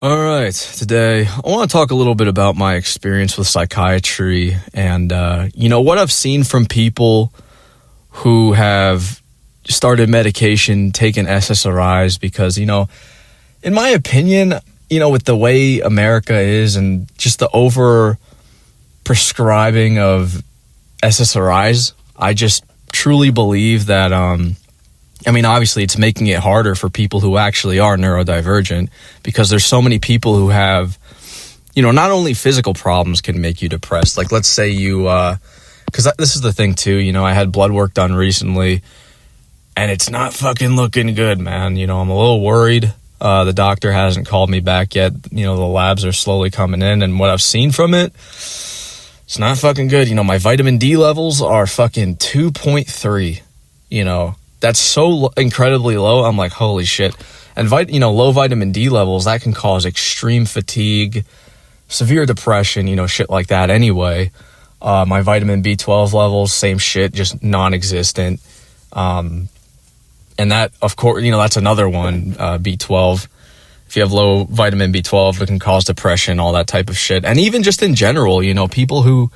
All right, today I want to talk a little bit about my experience with psychiatry and, what I've seen from people who have started medication, taken SSRIs, because, in my opinion, with the way America is and just the over prescribing of SSRIs, I just truly believe that, obviously it's making it harder for people who actually are neurodivergent because there's so many people who have, not only physical problems can make you depressed. Like, let's say you, because this is the thing too, I had blood work done recently and it's not fucking looking good, man. I'm a little worried. The doctor hasn't called me back yet. The labs are slowly coming in, and what I've seen from it, it's not fucking good. My vitamin D levels are fucking 2.3, That's so incredibly low. I'm like, holy shit. And low vitamin D levels, that can cause extreme fatigue, severe depression, shit like that anyway. My vitamin B12 levels, same shit, just non-existent. And that, of course, that's another one, B12. If you have low vitamin B12, it can cause depression, all that type of shit. And even just in general, people who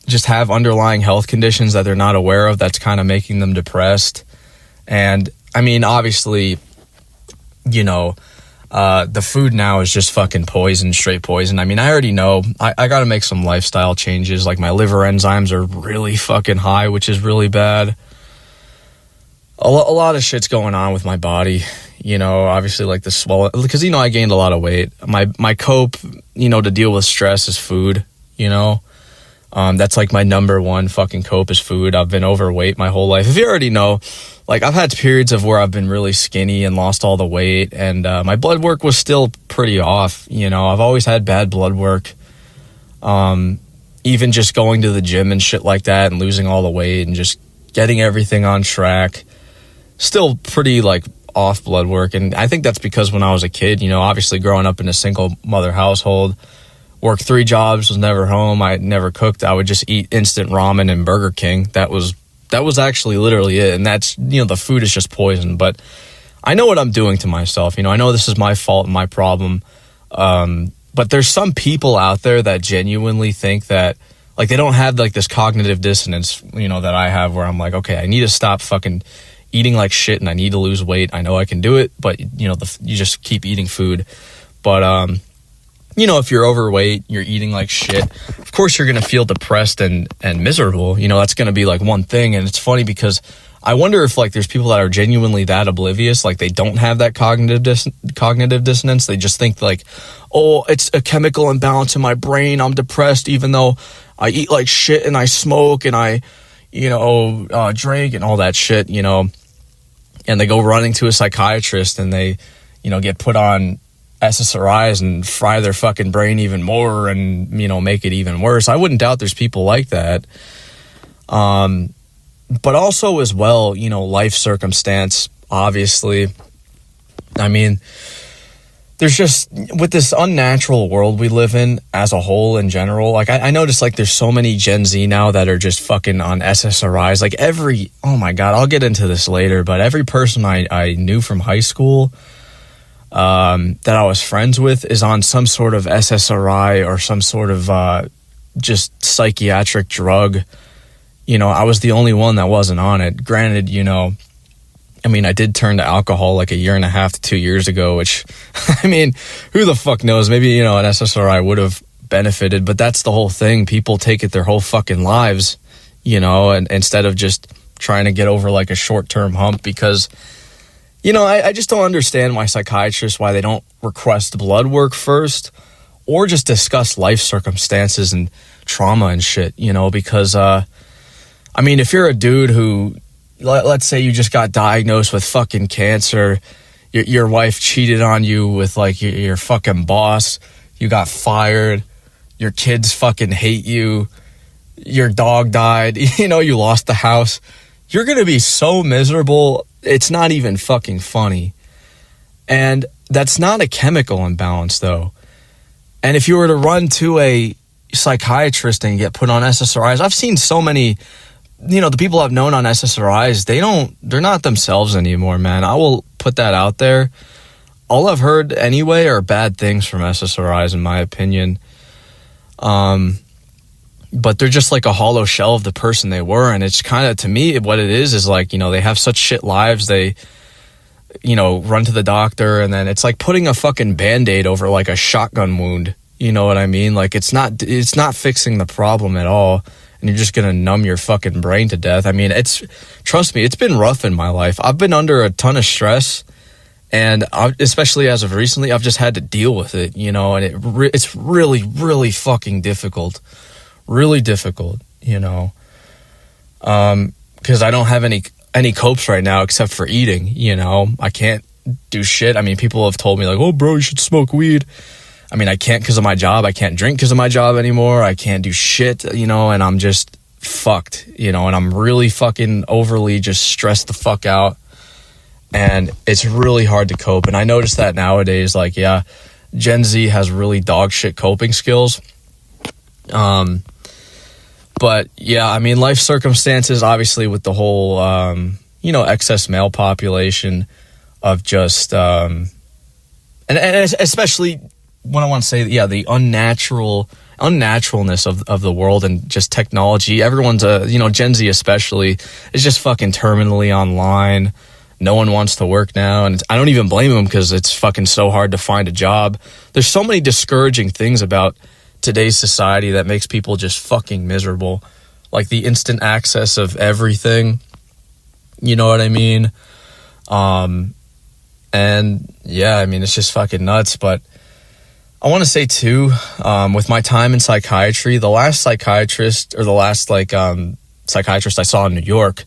just have underlying health conditions that they're not aware of, that's kind of making them depressed. And obviously, the food now is just fucking poison, straight poison. I already know I got to make some lifestyle changes. Like, my liver enzymes are really fucking high, which is really bad. A lot of shit's going on with my body, obviously, like the swelling, because, I gained a lot of weight. My cope, to deal with stress is food, that's like my number one fucking cope is food. I've been overweight my whole life. If you already know, like, I've had periods of where I've been really skinny and lost all the weight, and my blood work was still pretty off. I've always had bad blood work. Even just going to the gym and shit like that and losing all the weight and just getting everything on track, still pretty like off blood work. And I think that's because when I was a kid, obviously growing up in a single mother household, worked 3 jobs, was never home, I never cooked, I would just eat instant ramen and Burger King. That was actually literally it. And that's, the food is just poison. But I know what I'm doing to myself. I know this is my fault and my problem. But there's some people out there that genuinely think that, like, they don't have like this cognitive dissonance, that I have, where I'm like, okay, I need to stop fucking eating like shit and I need to lose weight. I know I can do it, but you just keep eating food. But if you're overweight, you're eating like shit, of course you're going to feel depressed and miserable. That's going to be like one thing. And it's funny because I wonder if, like, there's people that are genuinely that oblivious, like they don't have that cognitive dissonance. They just think like, oh, it's a chemical imbalance in my brain, I'm depressed even though I eat like shit and I smoke and I drink and all that shit, and they go running to a psychiatrist and they, get put on SSRIs and fry their fucking brain even more and, make it even worse. I wouldn't doubt there's people like that. But also as well, life circumstance, obviously. There's just, with this unnatural world we live in as a whole in general, like I noticed, like, there's so many Gen Z now that are just fucking on SSRIs. Like oh my God, I'll get into this later, but every person I knew from high school that I was friends with is on some sort of SSRI or some sort of just psychiatric drug. I was the only one that wasn't on it. Granted, I did turn to alcohol like 1.5 to 2 years ago, which, who the fuck knows? Maybe, an SSRI would have benefited, but that's the whole thing. People take it their whole fucking lives, and instead of just trying to get over like a short-term hump, because, I just don't understand why psychiatrists, why they don't request blood work first or just discuss life circumstances and trauma and shit, because, if you're a dude who, let's say you just got diagnosed with fucking cancer, your wife cheated on you with like your fucking boss, you got fired, your kids fucking hate you, your dog died, you lost the house, you're going to be so miserable, it's not even fucking funny. And that's not a chemical imbalance though. And if you were to run to a psychiatrist and get put on SSRIs, I've seen so many, the people I've known on SSRIs, they're not themselves anymore, man. I will put that out there. all I've heard anyway are bad things from SSRIs, in my opinion. But they're just like a hollow shell of the person they were. And it's kind of, to me, what it is like, you know, they have such shit lives. They, you know, run to the doctor, and then it's like putting a fucking Band-Aid over like a shotgun wound. You know what I mean? Like, it's not fixing the problem at all. And you're just going to numb your fucking brain to death. I mean, trust me, it's been rough in my life. I've been under a ton of stress, and especially as of recently, I've just had to deal with it, you know, and it's really, really fucking difficult. Really difficult, you know, because I don't have any copes right now except for eating, you know. I can't do shit. I mean, people have told me like, oh, bro, you should smoke weed. I mean, I can't because of my job. I can't drink because of my job anymore. I can't do shit, you know, and I'm just fucked, you know, and I'm really fucking overly just stressed the fuck out, and it's really hard to cope. And I noticed that nowadays, like, yeah, Gen Z has really dog shit coping skills. But yeah, I mean, life circumstances, obviously, with the whole, you know, excess male population of just, and especially when I want to say, yeah, the unnaturalness of the world and just technology. Everyone's, you know, Gen Z especially, is just fucking terminally online. No one wants to work now, and I don't even blame them, because it's fucking so hard to find a job. There's so many discouraging things about today's society that makes people just fucking miserable, like the instant access of everything, you know what I mean? And yeah, I mean, it's just fucking nuts. But I want to say too, with my time in psychiatry, the last psychiatrist I saw in New York,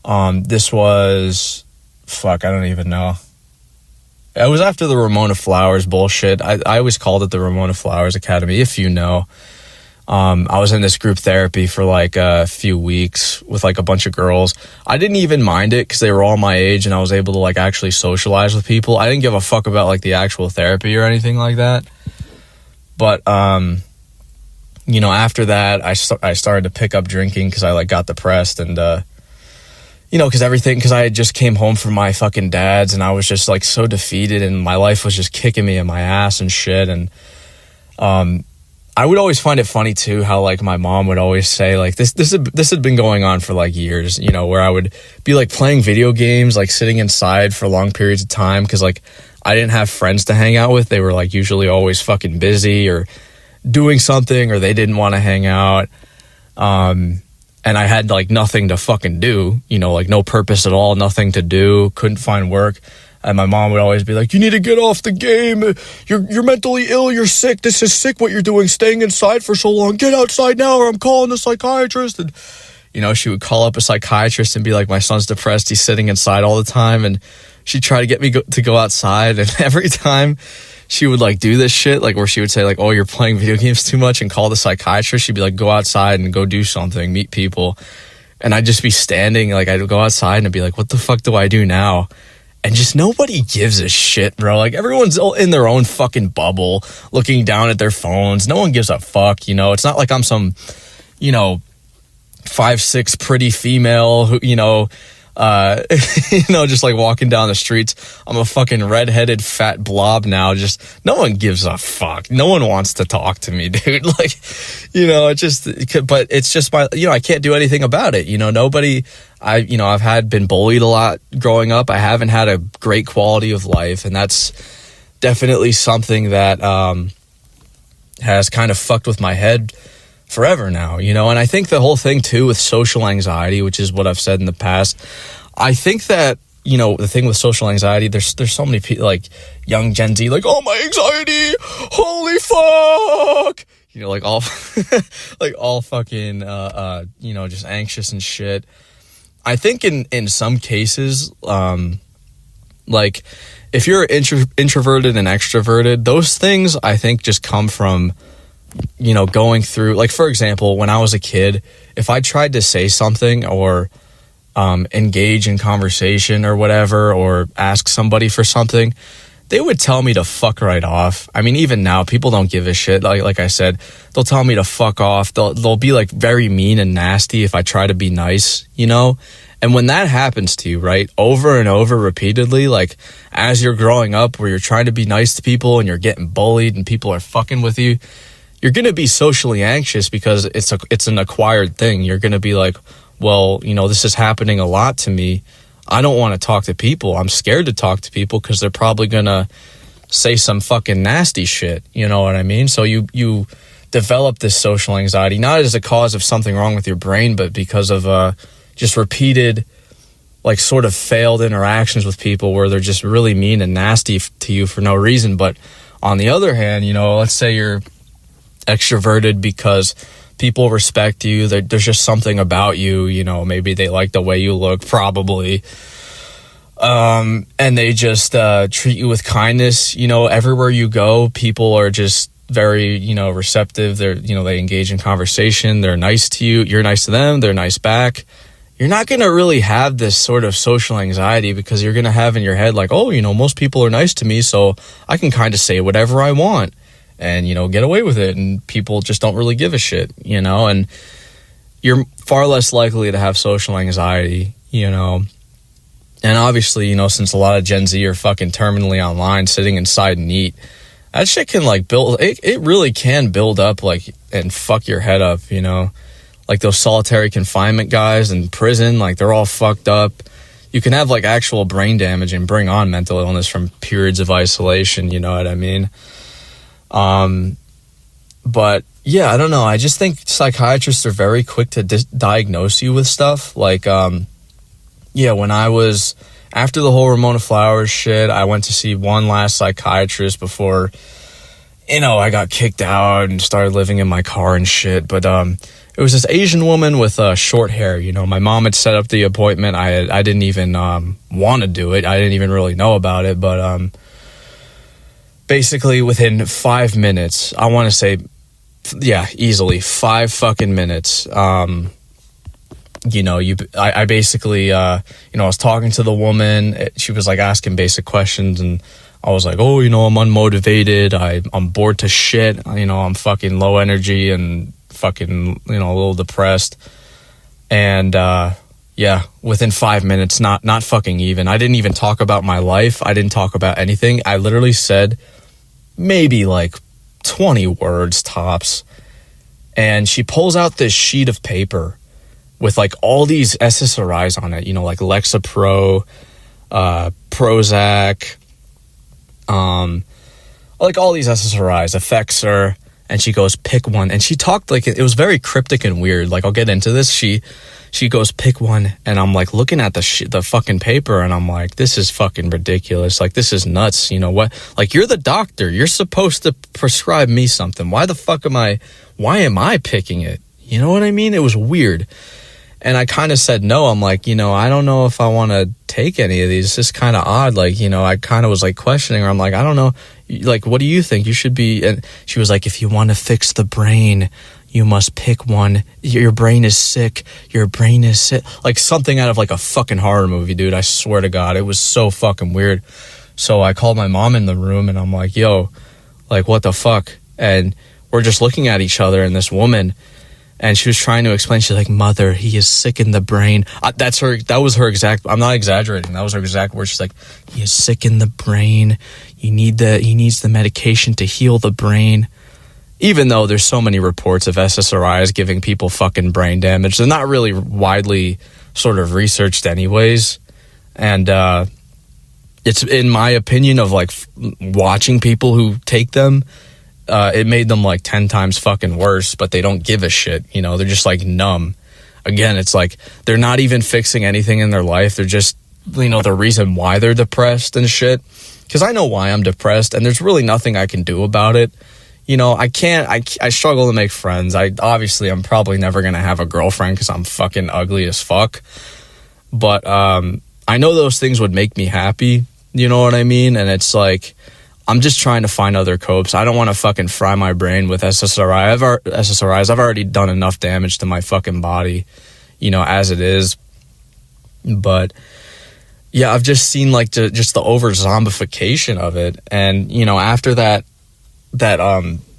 this was, I don't even know. It was after the Ramona Flowers bullshit. I always called it the Ramona Flowers Academy, if you know. I was in this group therapy for like a few weeks with like a bunch of girls. I didn't even mind it because they were all my age, and I was able to like actually socialize with people. I didn't give a fuck about like the actual therapy or anything like that. But, you know, after that, I started to pick up drinking because I like got depressed, and, you know, because I had just came home from my fucking dad's, and I was just like so defeated, and my life was just kicking me in my ass and shit. And I would always find it funny too how like my mom would always say like this had been going on for like years, you know, where I would be like playing video games, like sitting inside for long periods of time, because like I didn't have friends to hang out with. They were like usually always fucking busy or doing something, or they didn't want to hang out. And I had like nothing to fucking do, you know, like no purpose at all, nothing to do, couldn't find work. And my mom would always be like, you need to get off the game. You're mentally ill. You're sick. This is sick what you're doing, staying inside for so long. Get outside now or I'm calling a psychiatrist. And, you know, she would call up a psychiatrist and be like, my son's depressed. He's sitting inside all the time. And she'd try to get me to go outside. And every time she would like do this shit, like where she would say like, oh, you're playing video games too much, and call the psychiatrist, she'd be like, go outside and go do something, meet people. And I'd just be standing, like I'd go outside and I'd be like, what the fuck do I do now? And just nobody gives a shit, bro. Like everyone's in their own fucking bubble, looking down at their phones. No one gives a fuck, you know. It's not like I'm some, you know, 5'6" pretty female who, you know, you know, just like walking down the streets. I'm a fucking redheaded fat blob now. Just no one gives a fuck. No one wants to talk to me, dude. Like, you know, but it's just you know, I can't do anything about it. You know, I've been bullied a lot growing up. I haven't had a great quality of life, and that's definitely something that has kind of fucked with my head forever now, you know. And I think the whole thing too with social anxiety, which is what I've said in the past, I think that, you know, the thing with social anxiety, there's so many people like young Gen Z, like, oh, my anxiety, holy fuck, you know, like all like all fucking you know, just anxious and shit. I think in some cases, like if you're introverted and extroverted, those things I think just come from, you know, going through, like, for example, when I was a kid, if I tried to say something or engage in conversation or whatever, or ask somebody for something, they would tell me to fuck right off. I mean, even now, people don't give a shit. Like I said, they'll tell me to fuck off. They'll be like very mean and nasty if I try to be nice, you know? And when that happens to you, right, over and over repeatedly, like as you're growing up where you're trying to be nice to people and you're getting bullied and people are fucking with you, you're going to be socially anxious because it's an acquired thing. You're going to be like, well, you know, this is happening a lot to me. I don't want to talk to people. I'm scared to talk to people because they're probably going to say some fucking nasty shit. You know what I mean? So you develop this social anxiety, not as a cause of something wrong with your brain, but because of just repeated, like sort of failed interactions with people where they're just really mean and nasty to you for no reason. But on the other hand, you know, let's say you're extroverted because people respect you. There's just something about you, you know, maybe they like the way you look, probably. And they just treat you with kindness. You know, everywhere you go, people are just very, you know, receptive. They're, you know, they engage in conversation. They're nice to you. You're nice to them. They're nice back. You're not going to really have this sort of social anxiety because you're going to have in your head like, oh, you know, most people are nice to me, so I can kind of say whatever I want and, you know, get away with it. And people just don't really give a shit, you know, and you're far less likely to have social anxiety, you know. And obviously, you know, since a lot of Gen Z are fucking terminally online, sitting inside and eat, that shit can like build, it really can build up like and fuck your head up, you know. Like those solitary confinement guys in prison, like they're all fucked up. You can have like actual brain damage and bring on mental illness from periods of isolation, you know what I mean? But yeah, I don't know. I just think psychiatrists are very quick to diagnose you with stuff. Like, yeah, when I was, after the whole Ramona Flowers shit, I went to see one last psychiatrist before, you know, I got kicked out and started living in my car and shit. But, it was this Asian woman with short hair. You know, my mom had set up the appointment. I didn't even want to do it. I didn't even really know about it. But basically within 5 minutes, I want to say, yeah, easily 5 fucking minutes. You know, I basically, you know, I was talking to the woman. She was like asking basic questions and I was like, oh, you know, I'm unmotivated. I'm bored to shit. You know, I'm fucking low energy and fucking, you know, a little depressed. And yeah, within 5 minutes, not fucking even. I didn't even talk about my life. I didn't talk about anything. I literally said maybe like 20 words tops. And she pulls out this sheet of paper with like all these SSRIs on it, you know, like Lexapro, Prozac, like all these SSRIs, Effexor. And she goes, pick one. And she talked like, it was very cryptic and weird. Like, I'll get into this. She goes, pick one. And I'm like looking at the fucking paper and I'm like, this is fucking ridiculous. Like, this is nuts. You know what? Like, you're the doctor. You're supposed to prescribe me something. Why am I picking it? You know what I mean? It was weird. And I kind of said no. I'm like, you know, I don't know if I want to take any of these. It's just kind of odd. Like, you know, I kind of was like questioning her. I'm like, I don't know. Like, what do you think? You should be. And she was like, if you want to fix the brain, you must pick one. Your brain is sick. Your brain is sick. Like something out of like a fucking horror movie, dude. I swear to God. It was so fucking weird. So I called my mom in the room and I'm like, yo, like, what the fuck? And we're just looking at each other and this woman, and she was trying to explain. She's like, mother, he is sick in the brain. That was her exact, I'm not exaggerating. That was her exact word. She's like, he is sick in the brain. He needs the medication to heal the brain. Even though there's so many reports of SSRIs giving people fucking brain damage, they're not really widely sort of researched anyways. And, it's in my opinion of like watching people who take them, it made them like 10 times fucking worse, but they don't give a shit. You know, they're just like numb. Again, it's like they're not even fixing anything in their life. They're just, you know, the reason why they're depressed and shit. Because I know why I'm depressed and there's really nothing I can do about it. You know, I struggle to make friends. I'm probably never going to have a girlfriend because I'm fucking ugly as fuck. But I know those things would make me happy. You know what I mean? And it's like, I'm just trying to find other copes. I don't want to fucking fry my brain with SSRIs. I've already done enough damage to my fucking body, you know, as it is. But yeah, I've just seen like just the over zombification of it. And, you know, after that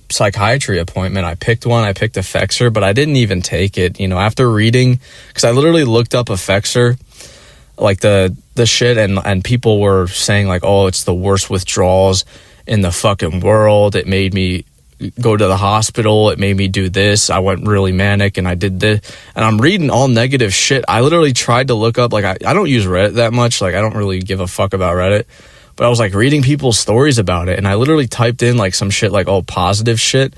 psychiatry appointment. I picked one. I picked Effexor, but I didn't even take it. You know, after reading, because I literally looked up Effexor, like the shit, and people were saying like, oh, it's the worst withdrawals in the fucking world. It made me go to the hospital. It made me do this. I went really manic and I did this. And I'm reading all negative shit. I literally tried to look up, like, I don't use Reddit that much. Like, I don't really give a fuck about Reddit. But I was like reading people's stories about it, and I literally typed in like some shit, like all positive shit.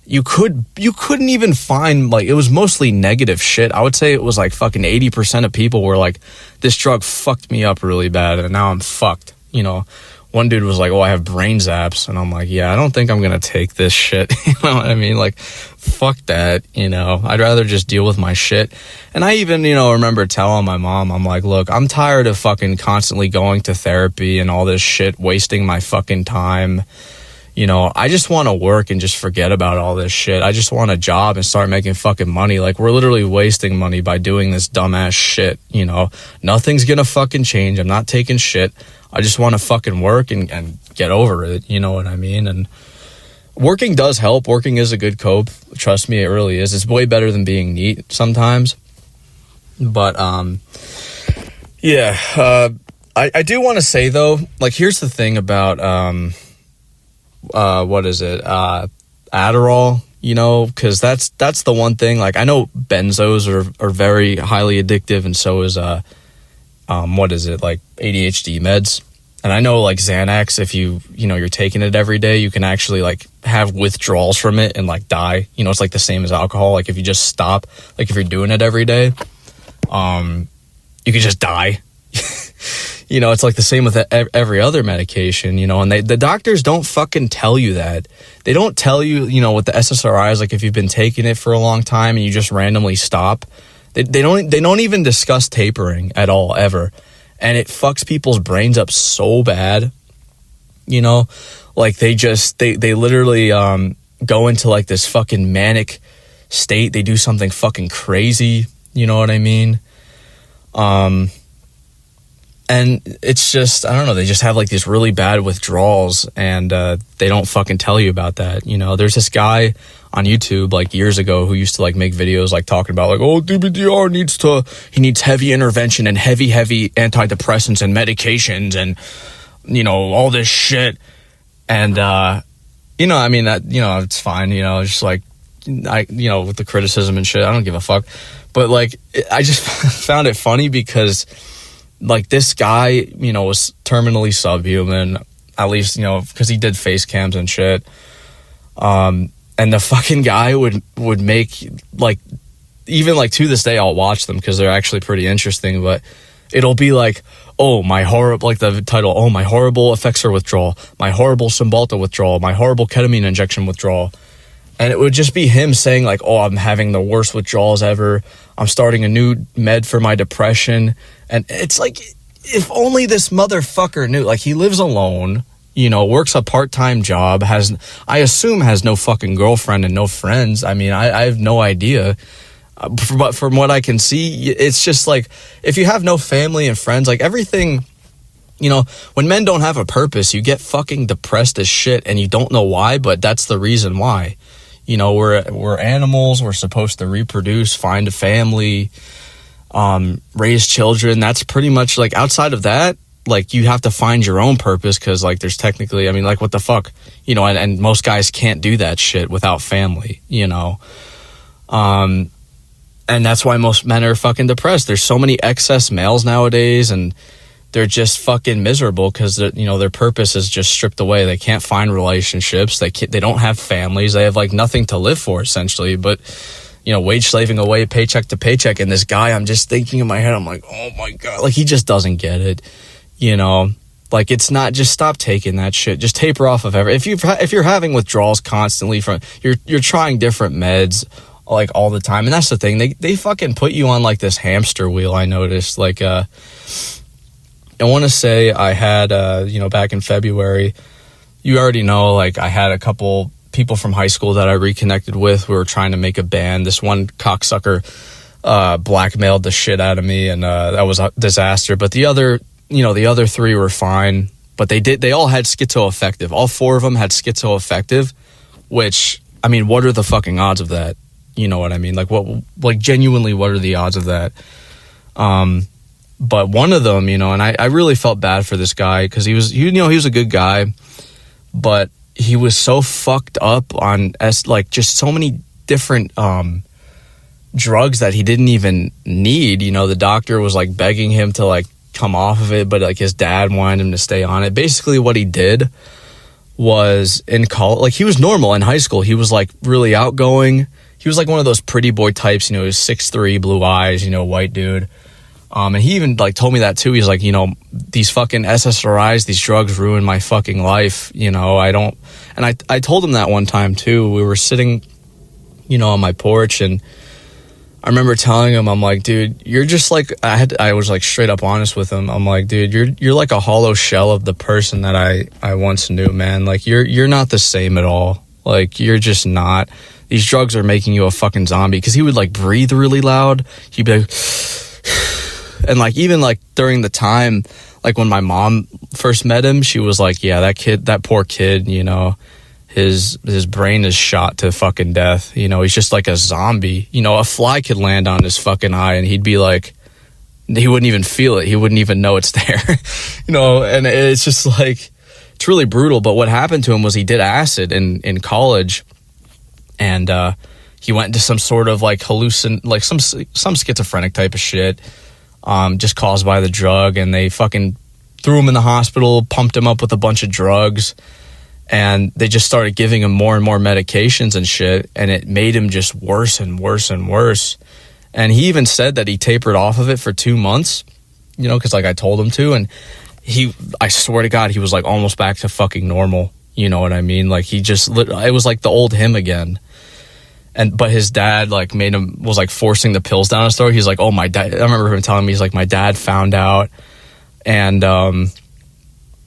You couldn't even find, like, it was mostly negative shit. I would say it was like fucking 80% of people were like, this drug fucked me up really bad and now I'm fucked. You know, one dude was like, oh, I have brain zaps. And I'm like, yeah, I don't think I'm going to take this shit. You know what I mean? Like, fuck that, you know, I'd rather just deal with my shit. And I even, you know, remember telling my mom, I'm like, look, I'm tired of fucking constantly going to therapy and all this shit, wasting my fucking time. You know, I just want to work and just forget about all this shit. I just want a job and start making fucking money. Like, we're literally wasting money by doing this dumbass shit, you know. Nothing's gonna fucking change. I'm not taking shit. I just want to fucking work and get over it, you know what I mean? And working does help. Working is a good cope. Trust me, it really is. It's way better than being neat sometimes. But, yeah. I do want to say, though, like, here's the thing about, what is it? Adderall, you know, because that's the one thing. Like, I know benzos are very highly addictive, and so is, what is it? Like ADHD meds. And I know, like, Xanax, if you know, you're taking it every day, you can actually, like, have withdrawals from it and, like, die. You know, it's like the same as alcohol. Like, if you just stop, like, if you're doing it every day, you can just die. You know, it's like the same with every other medication, you know, and the doctors don't fucking tell you that. They don't tell you, you know, with the SSRIs, like, if you've been taking it for a long time and you just randomly stop, they don't even discuss tapering at all, ever. And it fucks people's brains up so bad, you know, like, they literally, go into, like, this fucking manic state. They do something fucking crazy, you know what I mean? And it's just, I don't know, they just have, like, these really bad withdrawals, and they don't fucking tell you about that, you know? There's this guy on YouTube, like, years ago, who used to, like, make videos, like, talking about, like, oh, DBDR needs heavy intervention and heavy antidepressants and medications and, you know, all this shit. And, you know, I mean, that, you know, it's fine, you know, just, like, you know, with the criticism and shit, I don't give a fuck. But, like, I just found it funny because, like, this guy, you know, was terminally subhuman, at least, you know, because he did face cams and shit. And the fucking guy would make, like, even, like, to this day, I'll watch them because they're actually pretty interesting, but it'll be like, oh, my horrible, like the title, oh, my horrible Effexor withdrawal, my horrible Cymbalta withdrawal, my horrible ketamine injection withdrawal. And it would just be him saying, like, oh, I'm having the worst withdrawals ever. I'm starting a new med for my depression. And it's like, if only this motherfucker knew. Like, he lives alone, you know, works a part-time job, I assume has no fucking girlfriend and no friends. I mean, I have no idea. But from what I can see, it's just like, if you have no family and friends, like, everything, you know, when men don't have a purpose, you get fucking depressed as shit, and you don't know why, but that's the reason why. You know, we're animals. We're supposed to reproduce, find a family, raise children. That's pretty much, like, outside of that, like, you have to find your own purpose, because, like, there's technically, I mean, like, what the fuck, you know, and most guys can't do that shit without family, you know. And that's why most men are fucking depressed. There's so many excess males nowadays, and they're just fucking miserable because, you know, their purpose is just stripped away. They can't find relationships. They don't have families. They have, like, nothing to live for, essentially. But, you know, wage slaving away paycheck to paycheck. And this guy, I'm just thinking in my head, I'm like, oh my God, like, he just doesn't get it, you know. Like, it's not, just stop taking that shit. Just taper off of everything. If you're having withdrawals constantly from, you're trying different meds, like, all the time. And that's the thing. They fucking put you on, like, this hamster wheel, I noticed. Like, I want to say I had, you know, back in February, you already know, like, I had a couple people from high school that I reconnected with. We were trying to make a band. This one cocksucker blackmailed the shit out of me, and that was a disaster. But the other three were fine. But they all had schizoaffective. All four of them had schizoaffective. which, I mean, what are the fucking odds of that? You know what I mean? Like genuinely, what are the odds of that? But one of them, and I really felt bad for this guy because he was a good guy, but he was so fucked up on just so many different drugs that he didn't even need. The doctor was like begging him to like come off of it, but like his dad wanted him to stay on it. Basically what he did was in college, like he was normal in high school. He was like really outgoing. He was like one of those pretty boy types, he was 6'3", blue eyes, white dude. And he even like told me that too. He's like, these fucking SSRIs, these drugs ruin my fucking life. I told him that one time too. We were sitting, on my porch, and I remember telling him, I'm like, dude, you're just like, I was like straight up honest with him. I'm like, dude, you're like a hollow shell of the person that I once knew, man. Like you're not the same at all. Like you're just not. These drugs are making you a fucking zombie. Because he would like breathe really loud. He'd be like, and like even like during the time, like when my mom first met him, she was like, yeah, that poor kid, his brain is shot to fucking death. He's just like a zombie. A fly could land on his fucking eye and he'd be like, he wouldn't even feel it. He wouldn't even know it's there. And it's just like, it's really brutal. But what happened to him was he did acid in college, and he went into some sort of like like some schizophrenic type of shit, just caused by the drug. And they fucking threw him in the hospital, pumped him up with a bunch of drugs, and they just started giving him more and more medications and shit, and it made him just worse and worse and worse. And he even said that he tapered off of it for 2 months, because like I told him to, and I swear to God, he was like almost back to fucking normal. You know what I mean? Like it was like the old him again. But his dad like was like forcing the pills down his throat. He's like, oh, my dad, I remember him telling me, he's like, my dad found out, and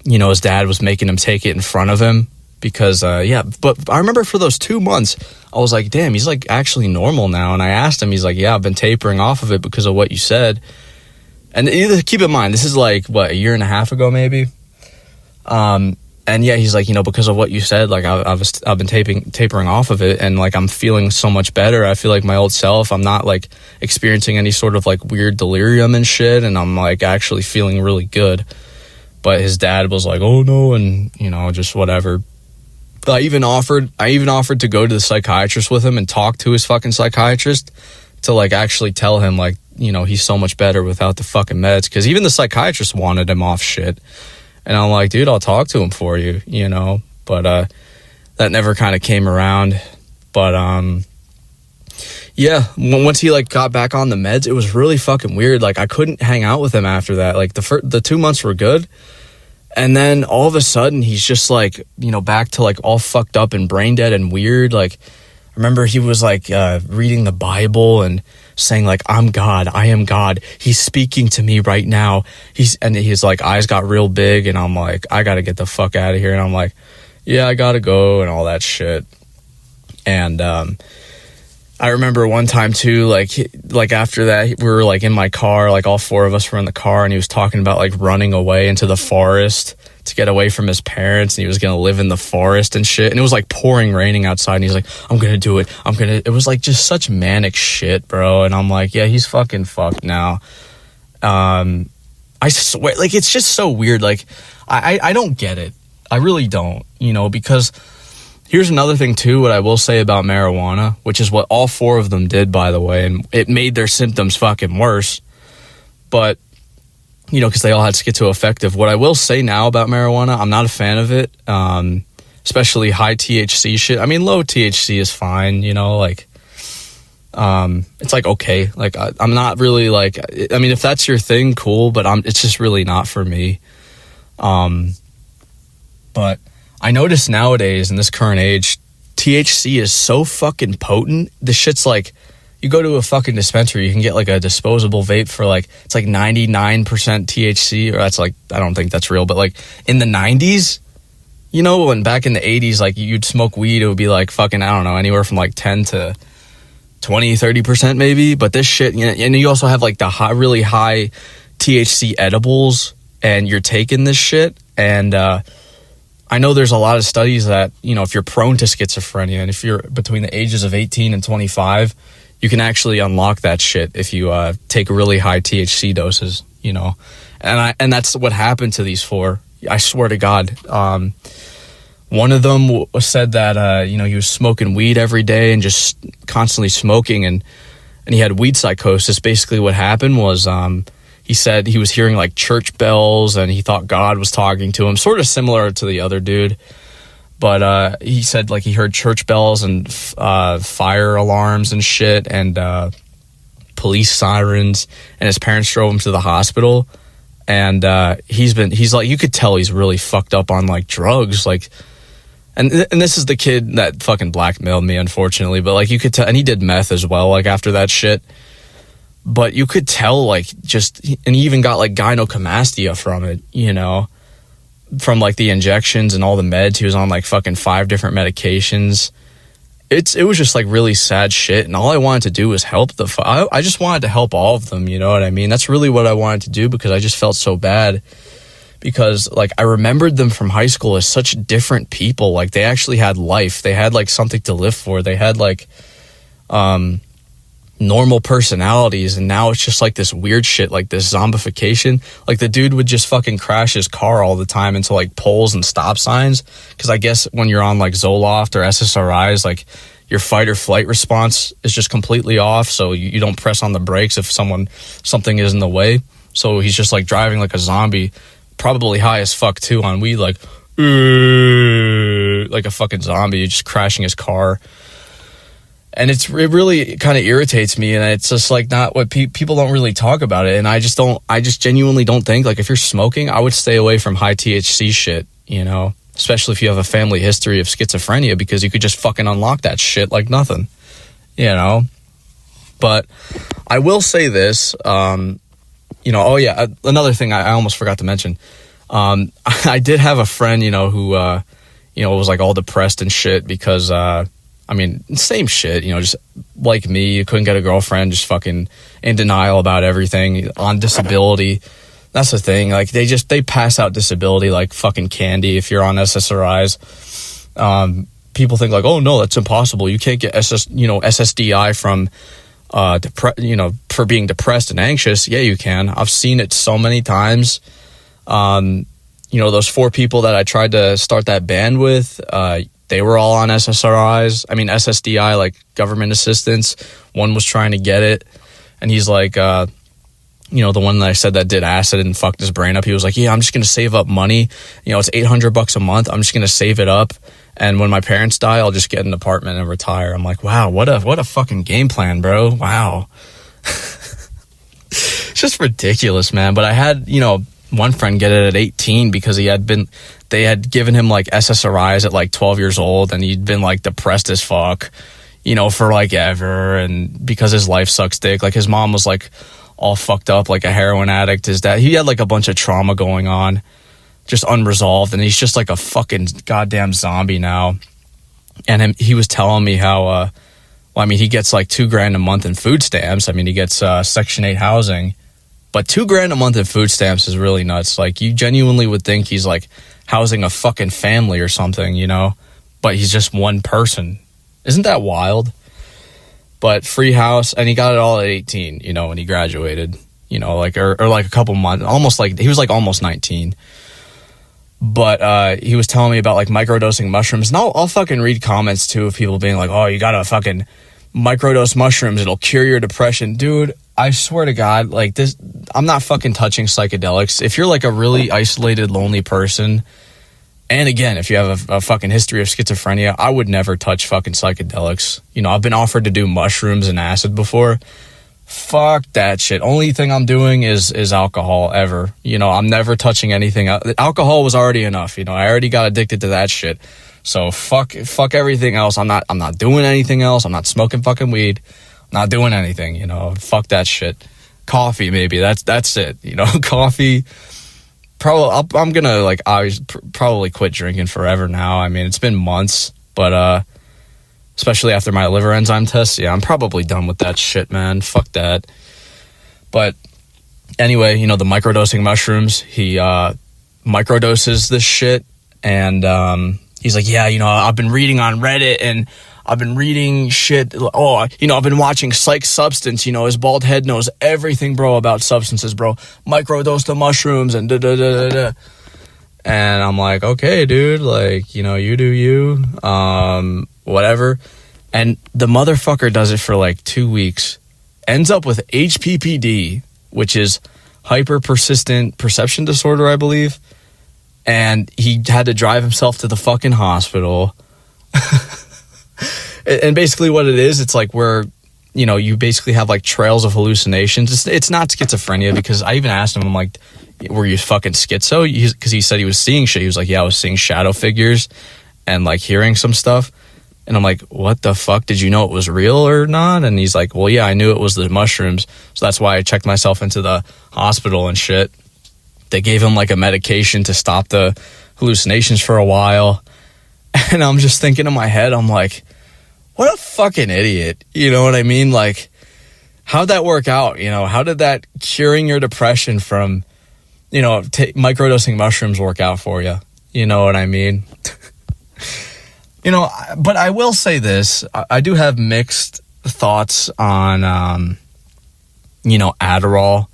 his dad was making him take it in front of him because but I remember for those 2 months I was like, damn, he's like actually normal now. And I asked him, he's like, yeah, I've been tapering off of it because of what you said. And keep in mind, this is like what, a year and a half ago maybe. And yeah, he's like, because of what you said, like I've been tapering off of it, and like I'm feeling so much better. I feel like my old self. I'm not like experiencing any sort of like weird delirium and shit, and I'm like actually feeling really good. But his dad was like, oh no, and just whatever. But I even offered to go to the psychiatrist with him and talk to his fucking psychiatrist to like actually tell him like, he's so much better without the fucking meds, because even the psychiatrist wanted him off shit. And I'm like, dude, I'll talk to him for you, but that never kind of came around. But yeah, once he like got back on the meds, it was really fucking weird. Like I couldn't hang out with him after that. Like the 2 months were good, and then all of a sudden he's just like, back to like all fucked up and brain dead and weird. Like I remember he was like reading the Bible and saying like, I'm God, I am God, he's speaking to me right now. His like eyes got real big, and I'm like, I gotta get the fuck out of here. And I'm like, yeah, I gotta go and all that shit. And I remember one time too, like after that, we were like in my car, like all four of us were in the car, and he was talking about like running away into the forest to get away from his parents, and he was gonna live in the forest and shit. And it was like raining outside, and he's like, I'm gonna do it. It was like just such manic shit, bro. And I'm like, yeah, he's fucking fucked now. I swear, like, it's just so weird. Like, I don't get it. I really don't, because here's another thing too, what I will say about marijuana, which is what all four of them did, by the way, and it made their symptoms fucking worse. But because they all had schizoaffective. What I will say now about marijuana, I'm not a fan of it, especially high THC shit. I mean, low THC is fine, it's like, okay, like I'm not really like, I mean, if that's your thing, cool, but it's just really not for me. But I notice nowadays in this current age, THC is so fucking potent. This shit's like, you go to a fucking dispensary, you can get like a disposable vape for like, it's like 99% THC, or that's like, I don't think that's real, but like in the 90s, when back in the 80s, like you'd smoke weed, it would be like fucking, I don't know, anywhere from like 10 to 20, 30% maybe. But this shit, and you also have like the really high THC edibles, and you're taking this shit. And, I I know there's a lot of studies that, you know, if you're prone to schizophrenia and if you're between the ages of 18 and 25, you can actually unlock that shit if you take really high THC doses, you know. And that's what happened to these four. I swear to God. One of them said that, you know, he was smoking weed every day and just constantly smoking, and he had weed psychosis. Basically what happened was he said he was hearing like church bells and he thought God was talking to him, sort of similar to the other dude. But he said like he heard church bells and fire alarms and shit and police sirens, and his parents drove him to the hospital. And he's like, you could tell he's really fucked up on like drugs, like, and this is the kid that fucking blackmailed me, unfortunately, but like you could tell, and he did meth as well, like after that shit. But you could tell, like, and he even got like gynecomastia from it, you know, from like the injections and all the meds. He was on like fucking 5 different medications. It was just like really sad shit, and all I wanted to do was help I just wanted to help all of them, you know what I mean? That's really what I wanted to do, because I just felt so bad, because like I remembered them from high school as such different people. Like they actually had life. They had like something to live for. They had like normal personalities, and now it's just like this weird shit, like this zombification. Like the dude would just fucking crash his car all the time into like poles and stop signs, because I guess when you're on like Zoloft or SSRIs, like your fight or flight response is just completely off, so you don't press on the brakes if something is in the way. So he's just like driving like a zombie, probably high as fuck too on weed, like a fucking zombie, just crashing his car. And it really kind of irritates me, and it's just like not what people don't really talk about it. And I just genuinely don't think, like, if you're smoking, I would stay away from high THC shit, you know, especially if you have a family history of schizophrenia, because you could just fucking unlock that shit like nothing, you know. But I will say this, you know, oh yeah, another thing I almost forgot to mention. I did have a friend, you know, who, you know, was like all depressed and shit because, I mean, same shit, you know, just like me, you couldn't get a girlfriend, just fucking in denial about everything, on disability. That's the thing. Like they pass out disability like fucking candy if you're on SSRIs. People think like, oh no, that's impossible. You can't get SSDI from, for being depressed and anxious. Yeah, you can. I've seen it so many times. You know, those 4 people that I tried to start that band with, they were all on SSRIs. I mean, SSDI, like government assistance. One was trying to get it, and he's like, you know, the one that I said that did acid and fucked his brain up. He was like, yeah, I'm just going to save up money. You know, it's $800 a month. I'm just going to save it up. And when my parents die, I'll just get an apartment and retire. I'm like, wow, what a fucking game plan, bro. Wow. It's just ridiculous, man. But I had, you know, one friend get it at 18 because they had given him like SSRIs at like 12 years old, and he'd been like depressed as fuck, you know, for like ever. And because his life sucks dick, like his mom was like all fucked up, like a heroin addict. His dad, he had like a bunch of trauma going on, just unresolved. And he's just like a fucking goddamn zombie now. And he was telling me how, well, I mean, he gets like $2,000 a month in food stamps. I mean, he gets Section 8 housing. But $2,000 a month in food stamps is really nuts. Like, you genuinely would think he's like housing a fucking family or something, you know? But he's just one person. Isn't that wild? But free house, and he got it all at 18, you know, when he graduated, you know, like, or like a couple months, almost like, he was like almost 19. But he was telling me about like microdosing mushrooms. And I'll fucking read comments too of people being like, oh, you gotta fucking microdose mushrooms, it'll cure your depression. Dude, I swear to God, like this, I'm not fucking touching psychedelics. If you're like a really isolated, lonely person, and again, if you have a fucking history of schizophrenia, I would never touch fucking psychedelics. You know, I've been offered to do mushrooms and acid before. Fuck that shit. Only thing I'm doing is alcohol ever. You know, I'm never touching anything. Alcohol was already enough. You know, I already got addicted to that shit. So fuck everything else. I'm not doing anything else. I'm not smoking fucking weed. Not doing anything, you know. Fuck that shit. Coffee, maybe. That's it. You know, coffee. Probably I'm gonna like probably quit drinking forever now. I mean, it's been months, but especially after my liver enzyme test, yeah, I'm probably done with that shit, man. Fuck that. But anyway, you know, the microdosing mushrooms. He microdoses this shit, And he's like, yeah, I've been reading on Reddit, and I've been reading shit. Oh, I've been watching Psych Substance. His bald head knows everything, bro, about substances, bro. Microdose the mushrooms and da-da-da-da-da. And I'm like, okay, dude, like, you do you, whatever. And the motherfucker does it for like 2 weeks, ends up with HPPD, which is hyper persistent perception disorder, I believe. And he had to drive himself to the fucking hospital. And basically what it is, it's like where, you basically have like trails of hallucinations. It's not schizophrenia, because I even asked him, I'm like, were you fucking schizo? Because he said he was seeing shit. He was like, yeah, I was seeing shadow figures and like hearing some stuff. And I'm like, what the fuck? Did you know it was real or not? And he's like, well, yeah, I knew it was the mushrooms. So that's why I checked myself into the hospital and shit. They gave him like a medication to stop the hallucinations for a while. And I'm just thinking in my head, I'm like, what a fucking idiot. You know what I mean? Like, how'd that work out? How did that curing your depression from, microdosing mushrooms work out for you? You know what I mean? But I will say this. I do have mixed thoughts on, Adderall,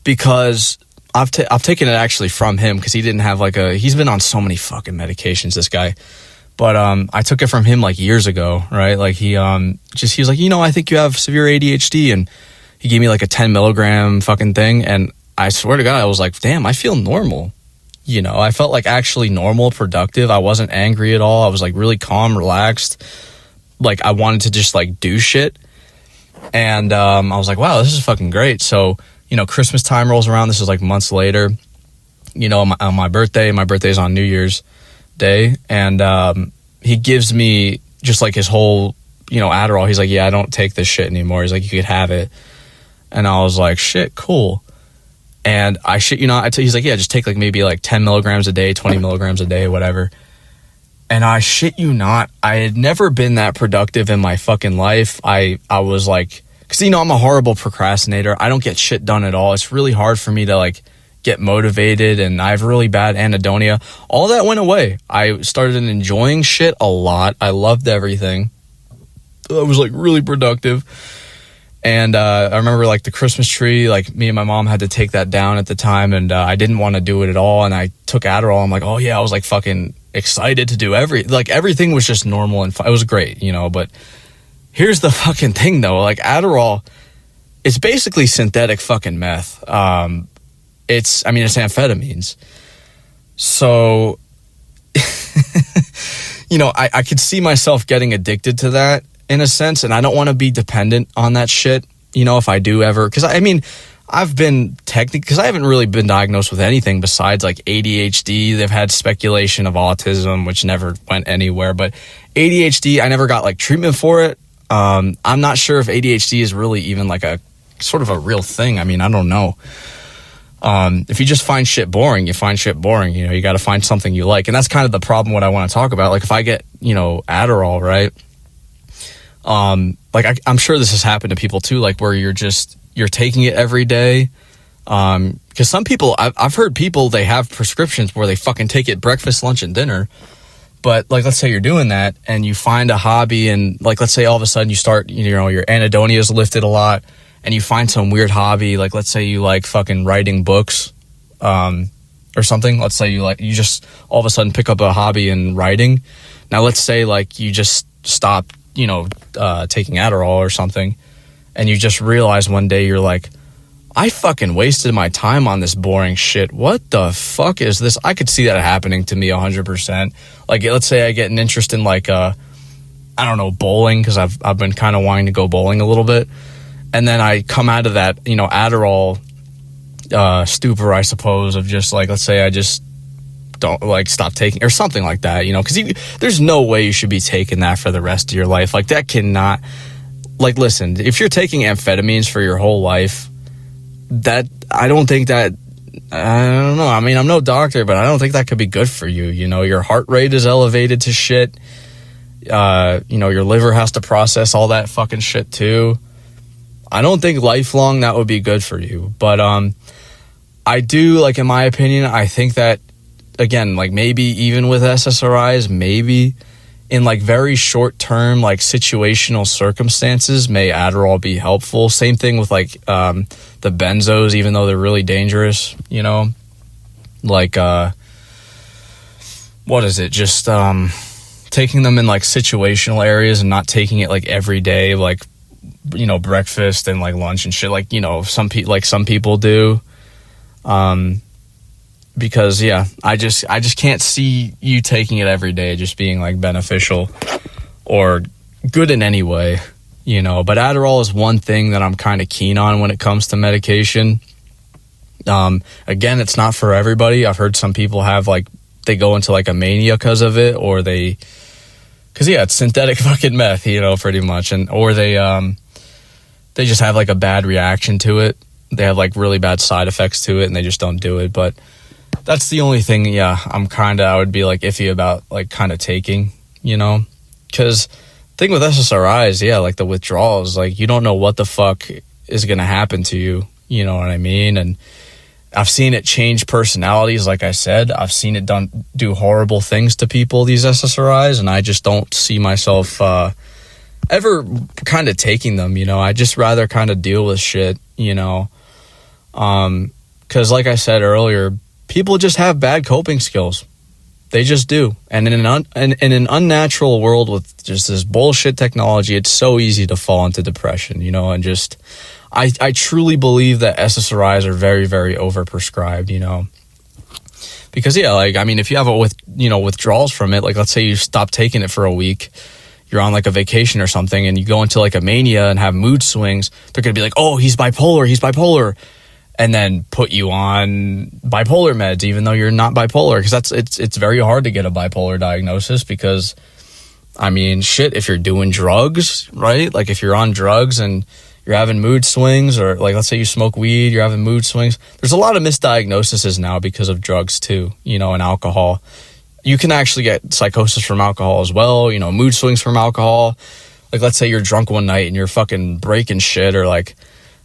because I've taken it actually from him, because he didn't have he's been on so many fucking medications, this guy. But I took it from him like years ago, right? Like he was like, I think you have severe ADHD, and he gave me like a 10 milligram fucking thing, and I swear to God, I was like, damn, I feel normal. I felt like actually normal, productive. I wasn't angry at all. I was like really calm, relaxed. Like I wanted to just like do shit. And I was like, wow, this is fucking great. So, Christmas time rolls around. This is like months later, on my birthday. My birthday's on New Year's Day. And he gives me just like his whole, Adderall. He's like, yeah, I don't take this shit anymore. He's like, you could have it. And I was like, shit, cool. And I shit you not, he's like, yeah, just take like maybe like 10 milligrams a day, 20 milligrams a day, whatever. And I shit you not, I had never been that productive in my fucking life. I was like, because I'm a horrible procrastinator. I don't get shit done at all. It's really hard for me to like get motivated, and I have really bad anhedonia. All that went away. I started enjoying shit a lot. I loved everything. I was like really productive. And I remember like the Christmas tree, like me and my mom had to take that down at the time, and I didn't want to do it at all. And I took Adderall. I'm like, oh yeah, I was like fucking excited to do everything was just normal and it was great, but here's the fucking thing though, like Adderall, it's basically synthetic fucking meth. It's amphetamines. So, I could see myself getting addicted to that in a sense, and I don't want to be dependent on that shit, if I do ever, because I've been because I haven't really been diagnosed with anything besides like ADHD. They've had speculation of autism, which never went anywhere, but ADHD, I never got like treatment for it. I'm not sure if ADHD is really even like a sort of a real thing. I don't know. If you just find shit boring, you find shit boring. You got to find something you like, and that's kind of the problem. What I want to talk about, like if I get Adderall, right? I'm sure this has happened to people too, like where you're taking it every day. Because some people, I've heard people, they have prescriptions where they fucking take it breakfast, lunch, and dinner. But like, let's say you're doing that and you find a hobby, and like, let's say all of a sudden you start, your anhedonia is lifted a lot, and you find some weird hobby. Like, let's say you like fucking writing books, or something. Let's say you just all of a sudden pick up a hobby in writing. Now, let's say like you just stop, taking Adderall or something, and you just realize one day you're like, I fucking wasted my time on this boring shit. What the fuck is this? I could see that happening to me 100%. Like, let's say I get an interest in like, I don't know, bowling, because I've been kind of wanting to go bowling a little bit. And then I come out of that, Adderall stupor, I suppose, of just like, let's say I just don't like stop taking or something like that, because there's no way you should be taking that for the rest of your life. Like, that cannot, like, listen, if you're taking amphetamines for your whole life, that I don't think that, I don't know. I'm no doctor, but I don't think that could be good for you. Your heart rate is elevated to shit. Your liver has to process all that fucking shit too. I don't think lifelong that would be good for you. But I do, like, in my opinion, I think that again, like maybe even with SSRIs, maybe in like very short term, like situational circumstances, may Adderall be helpful. Same thing with like the benzos, even though they're really dangerous, you know, like what is it? Just taking them in like situational areas and not taking it like every day, like, you know, breakfast and like lunch and shit, like, you know, some people do. Because yeah, I just can't see you taking it every day just being like beneficial or good in any way, you know. But Adderall is one thing that I'm kind of keen on when it comes to medication. Again, it's not for everybody. I've heard some people have like, they go into like a mania because of it, or because yeah, it's synthetic fucking meth, you know, pretty much, or they just have like a bad reaction to it. They have like really bad side effects to it, and they just don't do it. But that's the only thing, yeah, I would be like iffy about like kind of taking, you know, because thing with SSRIs, yeah, like the withdrawals, like you don't know what the fuck is gonna happen to you, you know what I mean? And I've seen it change personalities, like I said. I've seen it do horrible things to people, these SSRIs, and I just don't see myself ever kind of taking them, you know. I just rather kind of deal with shit, you know, because like I said earlier, people just have bad coping skills. They just do. And in an unnatural world with just this bullshit technology, it's so easy to fall into depression, you know, and just, I truly believe that SSRIs are very, very overprescribed, you know, because yeah, like, I mean, if you have withdrawals from it, like let's say you stop taking it for a week, you're on like a vacation or something, and you go into like a mania and have mood swings, they're going to be like, oh, he's bipolar. And then put you on bipolar meds, even though you're not bipolar, because it's very hard to get a bipolar diagnosis. Because, I mean, shit, if you're doing drugs, right? Like if you're on drugs and you're having mood swings, or like let's say you smoke weed, you're having mood swings. There's a lot of misdiagnoses now because of drugs too, you know, and alcohol. You can actually get psychosis from alcohol as well, you know, mood swings from alcohol. Like let's say you're drunk one night and you're fucking breaking shit, or like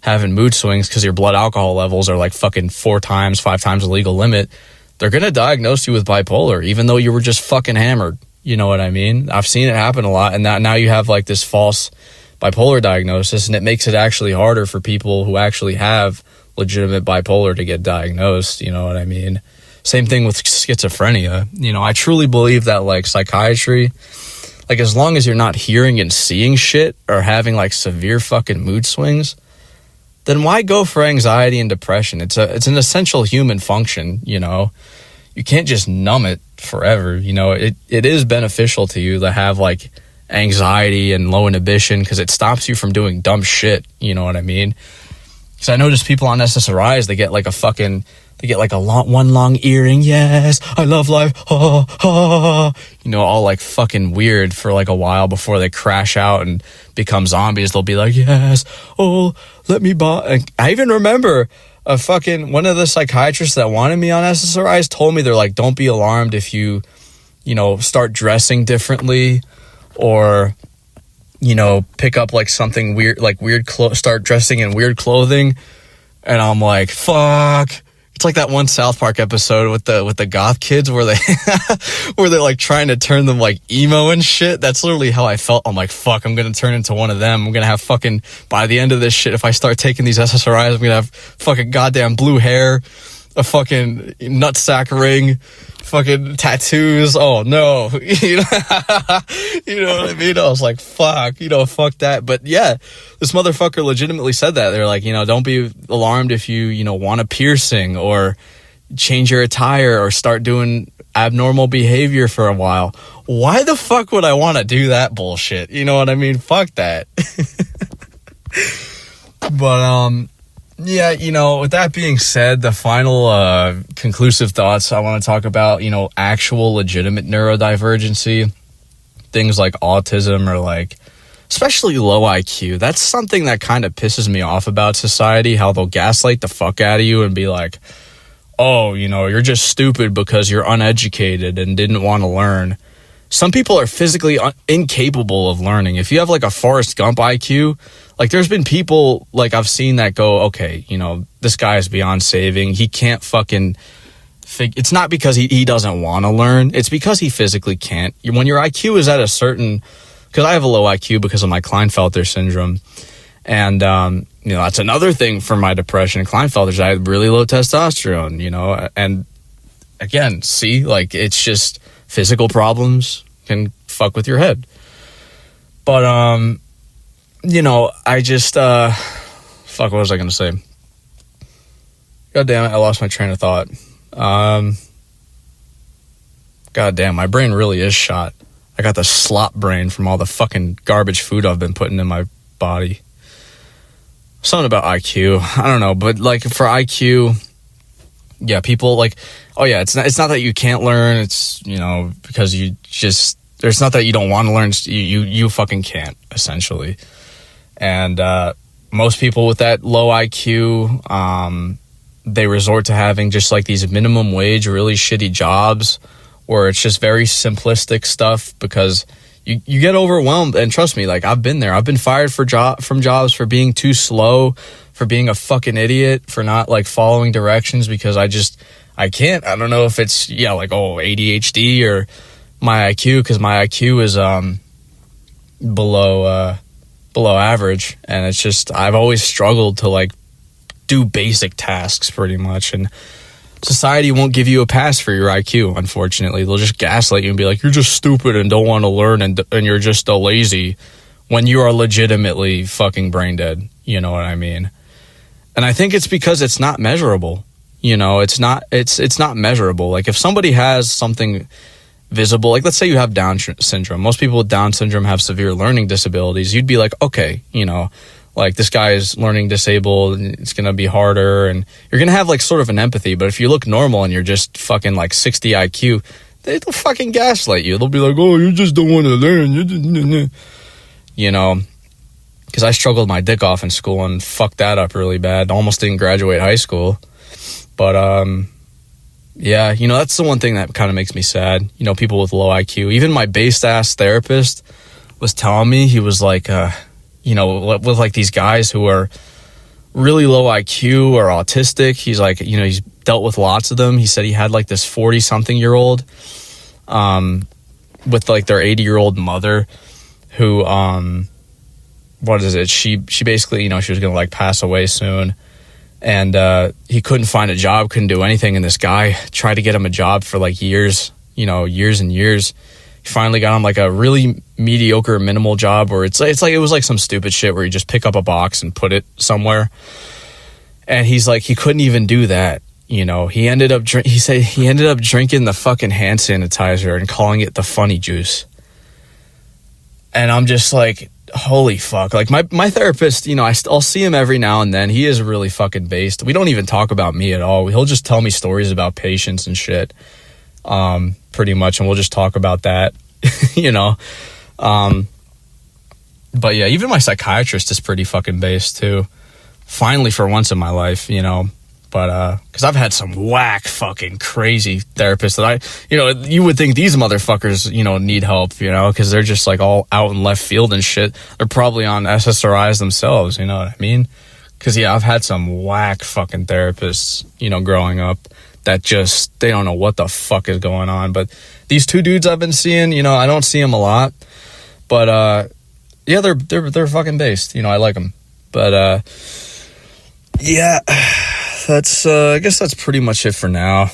having mood swings because your blood alcohol levels are like fucking 5 times the legal limit. They're going to diagnose you with bipolar, even though you were just fucking hammered. You know what I mean? I've seen it happen a lot, and that now you have like this false bipolar diagnosis, and it makes it actually harder for people who actually have legitimate bipolar to get diagnosed. You know what I mean? Same thing with schizophrenia. You know, I truly believe that like psychiatry, like as long as you're not hearing and seeing shit or having like severe fucking mood swings, then why go for anxiety and depression? It's an essential human function, you know. You can't just numb it forever, you know. It is beneficial to you to have like anxiety and low inhibition, because it stops you from doing dumb shit, you know what I mean? Because I notice people on SSRIs, they get like a long earring, yes, I love life, ha, ha, you know, all like fucking weird for like a while before they crash out and become zombies. They'll be like, yes, oh, let me buy. I even remember one of the psychiatrists that wanted me on SSRIs told me, they're like, don't be alarmed if you know, start dressing differently, or, you know, pick up like something weird, like start dressing in weird clothing. And I'm like, fuck. It's like that one South Park episode with the goth kids where they're like trying to turn them like emo and shit. That's literally how I felt. I'm like, fuck, I'm gonna turn into one of them. I'm gonna have fucking, by the end of this shit, if I start taking these SSRIs, I'm gonna have fucking goddamn blue hair, a fucking nutsack ring, fucking tattoos. Oh no. You know what I mean? I was like, fuck, you know, fuck that. But yeah, this motherfucker legitimately said that. They're like, you know, don't be alarmed if you know, want a piercing or change your attire or start doing abnormal behavior for a while. Why the fuck would I want to do that bullshit? You know what I mean? Fuck that. But yeah, you know, with that being said, the final conclusive thoughts I want to talk about, you know, actual legitimate neurodivergency, things like autism, or like especially low IQ. That's something that kind of pisses me off about society, how they'll gaslight the fuck out of you and be like, oh, you know, you're just stupid because you're uneducated and didn't want to learn. Some people are physically incapable of learning. If you have like a Forrest Gump IQ, like there's been people like I've seen that go, okay, you know, this guy is beyond saving. He can't fucking it's not because he doesn't want to learn. It's because he physically can't. When your IQ is at a certain, because I have a low IQ because of my Klinefelter syndrome. And, that's another thing for my depression. Klinefelter's, I had really low testosterone, and again, see, like, it's just physical problems can fuck with your head. But, I just, fuck, what was I going to say? God damn it, I lost my train of thought. God damn, my brain really is shot. I got the slop brain from all the fucking garbage food I've been putting in my body. Something about IQ. I don't know, but like for IQ, yeah, people like, oh yeah, it's not that you can't learn. It's, because you just, it's not that you don't want to learn. You fucking can't, essentially. And most people with that low IQ, they resort to having just like these minimum wage, really shitty jobs, where it's just very simplistic stuff because you get overwhelmed. And trust me, like, I've been there. I've been fired from jobs for being too slow, for being a fucking idiot, for not like following directions because I can't. I don't know if it's ADHD or my IQ, because my IQ is below average, and it's just I've always struggled to like do basic tasks pretty much, and society won't give you a pass for your IQ, unfortunately. They'll just gaslight you and be like, you're just stupid and don't want to learn and you're just a lazy, when you are legitimately fucking brain dead. You know what I mean? And I think it's because it's not measurable. It's not measurable. Like if somebody has something visible, like let's say you have Down syndrome. Most people with Down syndrome have severe learning disabilities. You'd be like, okay, like this guy is learning disabled and it's going to be harder, and you're going to have like sort of an empathy. But if you look normal and you're just fucking like 60 IQ, they'll fucking gaslight you. They'll be like, oh, you just don't want to learn. Because I struggled my dick off in school and fucked that up really bad. Almost didn't graduate high school. But, yeah, that's the one thing that kind of makes me sad. People with low IQ. Even my based ass therapist was telling me, he was like, with like these guys who are really low IQ or autistic, he's like, he's dealt with lots of them. He said he had like this 40-something-year-old with like their 80-year-old mother who, she basically, she was going to like pass away soon. And he couldn't find a job, couldn't do anything. And this guy tried to get him a job for like years and years. He finally got him like a really mediocre minimal job where it was like some stupid shit where you just pick up a box and put it somewhere. And he's like, he couldn't even do that. He ended up drinking the fucking hand sanitizer and calling it the funny juice. And I'm just like, holy fuck. Like my therapist, I'll see him every now and then. He is really fucking based. We don't even talk about me at all. He'll just tell me stories about patients and shit. Pretty much, and we'll just talk about that. But yeah, even my psychiatrist is pretty fucking based too. Finally, for once in my life, but because I've had some whack fucking crazy therapists that you would think these motherfuckers need help, because they're just like all out in left field and shit. They're probably on SSRIs themselves, you know what I mean? Because yeah, I've had some whack fucking therapists growing up that just, they don't know what the fuck is going on. But these two dudes I've been seeing, I don't see them a lot, but yeah, they're fucking based. I like them. But yeah, that's I guess that's pretty much it for now.